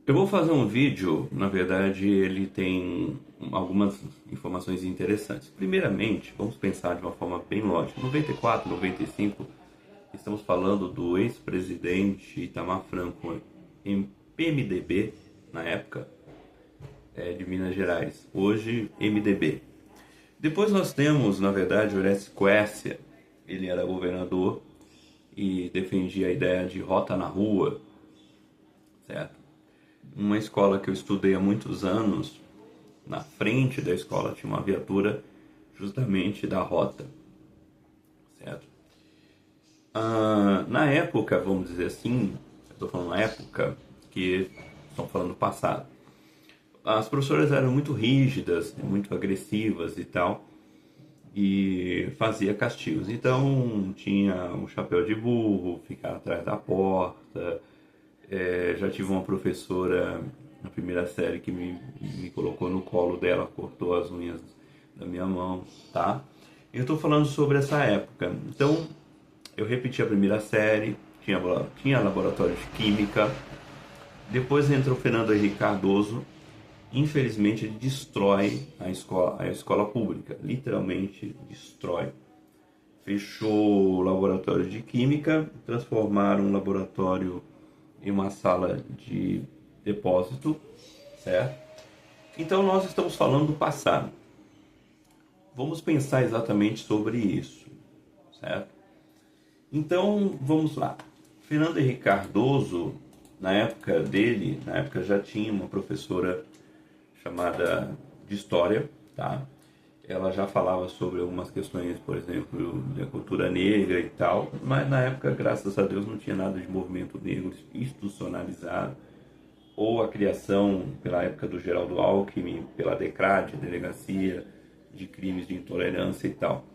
Eu vou fazer um vídeo, na verdade, ele tem algumas informações interessantes. Primeiramente, vamos pensar de uma forma bem lógica. 94, 95, estamos falando do ex-presidente Itamar Franco em PMDB, na época, de Minas Gerais. Hoje, MDB. Depois nós temos, na verdade, o Horácio Quércia. Ele era governador e defendia a ideia de rota na rua, certo? Uma escola que eu estudei há muitos anos, na frente da escola tinha uma viatura justamente da rota, certo? Na época, vamos dizer assim, estou falando na época que estamos falando do passado, as professoras eram muito rígidas, muito agressivas e tal, e fazia castigos. Então tinha um chapéu de burro, ficar atrás da porta. Já tive uma professora na primeira série que me colocou no colo dela, cortou as unhas da minha mão, tá? Eu estou falando sobre essa época. Então, eu repeti a primeira série, tinha laboratório de química, depois entrou Fernando Henrique Cardoso. Infelizmente, ele destrói a escola pública, literalmente destrói. Fechou o laboratório de química, transformaram um laboratório em uma sala de depósito, certo? Então nós estamos falando do passado. Vamos pensar exatamente sobre isso, certo? Então vamos lá. Fernando Henrique Cardoso, na época dele, na época já tinha uma professora chamada de História, tá? Ela já falava sobre algumas questões, por exemplo, da cultura negra e tal, mas na época, graças a Deus, não tinha nada de movimento negro institucionalizado, ou a criação, pela época do Geraldo Alckmin, pela DECRAD, Delegacia de Crimes de Intolerância e tal.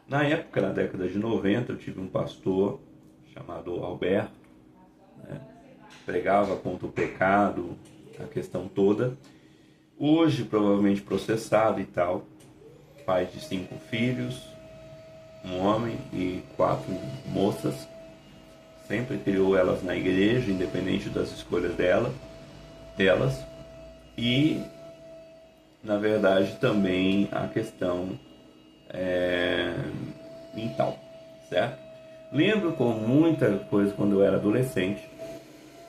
Na época, na década de 90, eu tive um pastor chamado Alberto, né, pregava contra o pecado, a questão toda. Hoje, provavelmente processado e tal, pai de 5 filhos, um homem e 4 moças. Sempre criou elas na igreja, independente das escolhas delas. E, na verdade, também a questão mental, certo? Lembro com muita coisa quando eu era adolescente,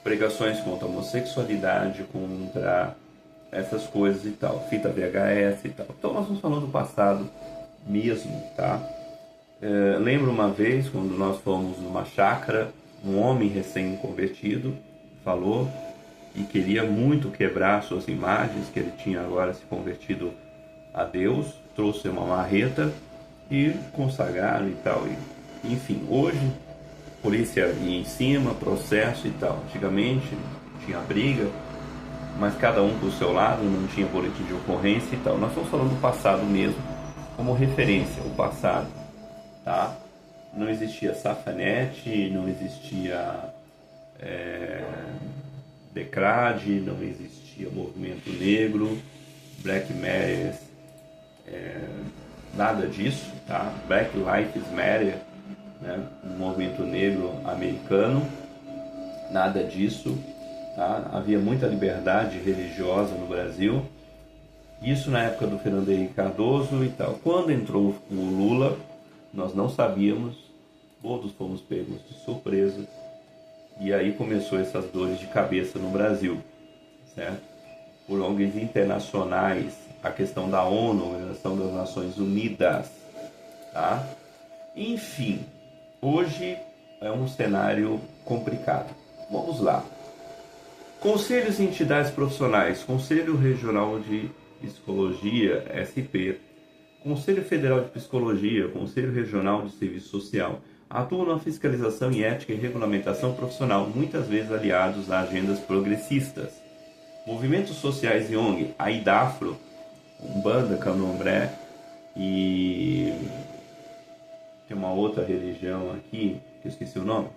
pregações contra a homossexualidade, contra essas coisas e tal, fita VHS e tal. Então nós estamos falando do passado mesmo, tá? Lembro uma vez quando nós fomos numa chácara, um homem recém-convertido falou que queria muito quebrar suas imagens, que ele tinha agora se convertido a Deus, trouxe uma marreta e consagraram e tal. Enfim, hoje polícia ia em cima, processo e tal. Antigamente tinha briga, mas cada um do seu lado, não tinha boletim de ocorrência e tal. Nós estamos falando do passado mesmo, como referência, o passado, tá? Não existia Safanete, não existia Decrade, não existia Movimento Negro, Black Matters, nada disso, tá? Black Lives Matter, né? Um movimento negro americano, nada disso, tá? Havia muita liberdade religiosa no Brasil, isso na época do Fernando Henrique Cardoso e tal. Quando entrou o Lula, nós não sabíamos, todos fomos pegos de surpresa, e aí começou essas dores de cabeça no Brasil, certo? Por ONGs internacionais, a questão da ONU, a Organização das Nações Unidas, tá? Enfim, hoje é um cenário complicado. Vamos lá. Conselhos e entidades profissionais, Conselho Regional de Psicologia, SP, Conselho Federal de Psicologia, Conselho Regional de Serviço Social, atuam na fiscalização em ética e regulamentação profissional, muitas vezes aliados a agendas progressistas. Movimentos sociais e ONG, a IDAFRO, Umbanda, Candomblé e tem uma outra religião aqui, que eu esqueci o nome.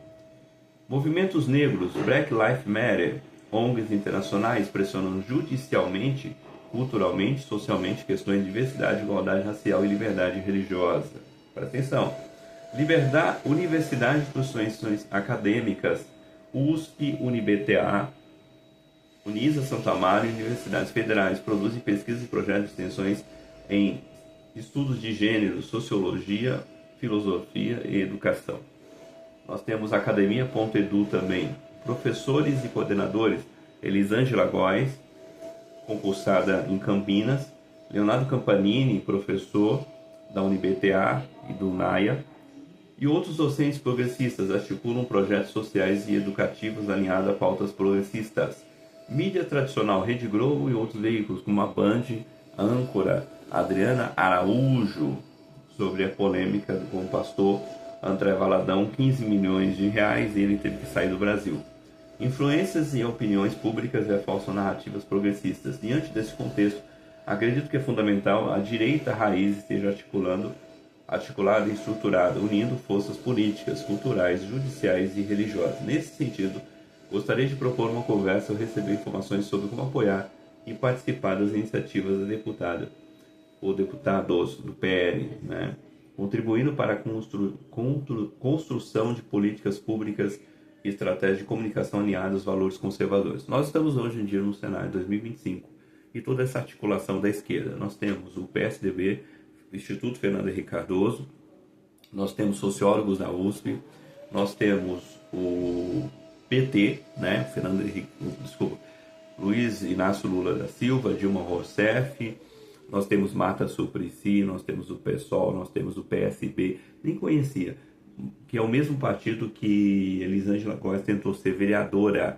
Movimentos negros, Black Lives Matter, ONGs internacionais pressionam judicialmente, culturalmente, socialmente questões de diversidade, igualdade racial e liberdade religiosa. Presta atenção. Universidade de Instituições Acadêmicas, USP, UniBTA, Unisa, Santo Amaro e universidades federais produzem pesquisas e projetos de extensões em estudos de gênero, sociologia, filosofia e educação. Nós temos a academia.edu também, professores e coordenadores, Elisângela Góes, concursada em Campinas, Leonardo Campanini, professor da UniBTA e do NAIA, e outros docentes progressistas articulam projetos sociais e educativos alinhados a pautas progressistas. Mídia tradicional, Rede Globo e outros veículos, como a Band, âncora Adriana Araújo, sobre a polêmica com o pastor André Valadão, 15 milhões de reais, e ele teve que sair do Brasil. Influências e opiniões públicas reforçam narrativas progressistas. Diante desse contexto, acredito que é fundamental a direita raiz esteja articulada e estruturada, unindo forças políticas, culturais, judiciais e religiosas. Nesse sentido, gostaria de propor uma conversa ou receber informações sobre como apoiar e participar das iniciativas da deputada ou deputados do PL, contribuindo para a construção de políticas públicas e estratégias de comunicação alinhadas aos valores conservadores. Nós estamos hoje em dia no cenário de 2025 e toda essa articulação da esquerda. Nós temos o PSDB, o Instituto Fernando Henrique Cardoso, nós temos sociólogos da USP, nós temos o PT, Luiz Inácio Lula da Silva, Dilma Rousseff, nós temos Marta Suplicy, nós temos o PSOL, nós temos o PSB, nem conhecia, que é o mesmo partido que Elisângela Góes tentou ser vereadora,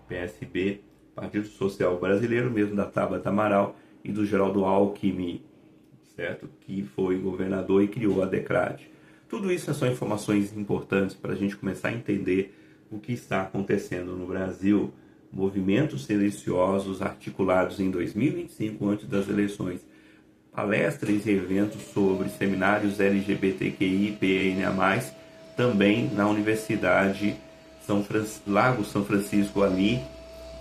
PSB, Partido Social Brasileiro, mesmo da Tabata Amaral e do Geraldo Alckmin, certo? Que foi governador e criou a Decrade. Tudo isso são informações importantes para a gente começar a entender o que está acontecendo no Brasil, movimentos silenciosos articulados em 2025, antes das eleições, palestras e eventos sobre seminários LGBTQI, PNA+, também na Universidade Lago São Francisco ali,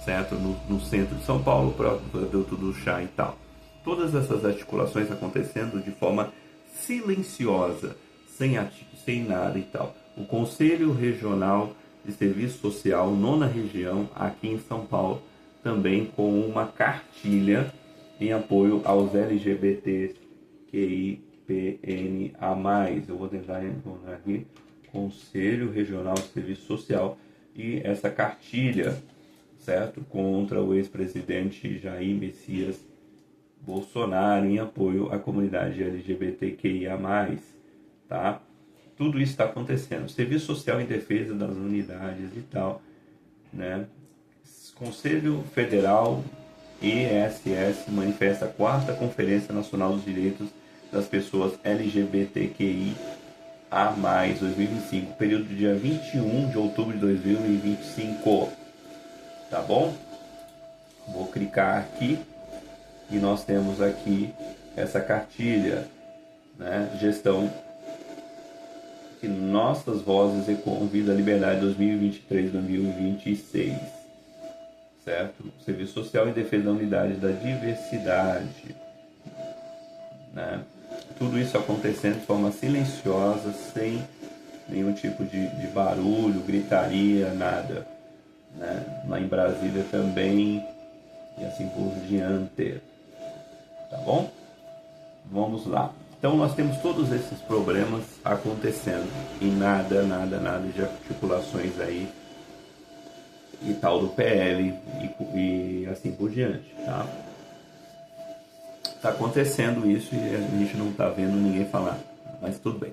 certo? No centro de São Paulo, próximo do Viaduto do Chá e tal. Todas essas articulações acontecendo de forma silenciosa, sem nada e tal. O Conselho Regional de Serviço Social, 9ª região, aqui em São Paulo, também com uma cartilha em apoio aos LGBTQIPNA+. Eu vou tentar encontrar aqui, Conselho Regional de Serviço Social, e essa cartilha, certo, contra o ex-presidente Jair Messias Bolsonaro, em apoio à comunidade LGBTQIA+, tá? Tudo isso está acontecendo. Serviço Social em Defesa das Unidades e tal, Conselho Federal ESS manifesta a 4ª Conferência Nacional dos Direitos das Pessoas LGBTQIA+, 2025, período do dia 21 de outubro de 2025, tá bom? Vou clicar aqui e nós temos aqui essa cartilha, gestão que nossas vozes ecoam Vida Liberdade 2023-2026, certo? Serviço Social em Defesa da Unidade da Diversidade, Tudo isso acontecendo de forma silenciosa, sem nenhum tipo de barulho, gritaria, nada, Lá em Brasília também, e assim por diante, tá bom? Vamos lá. Então nós temos todos esses problemas acontecendo e nada de articulações aí e tal do PL e assim por diante, tá? Tá acontecendo isso e a gente não tá vendo ninguém falar, mas tudo bem.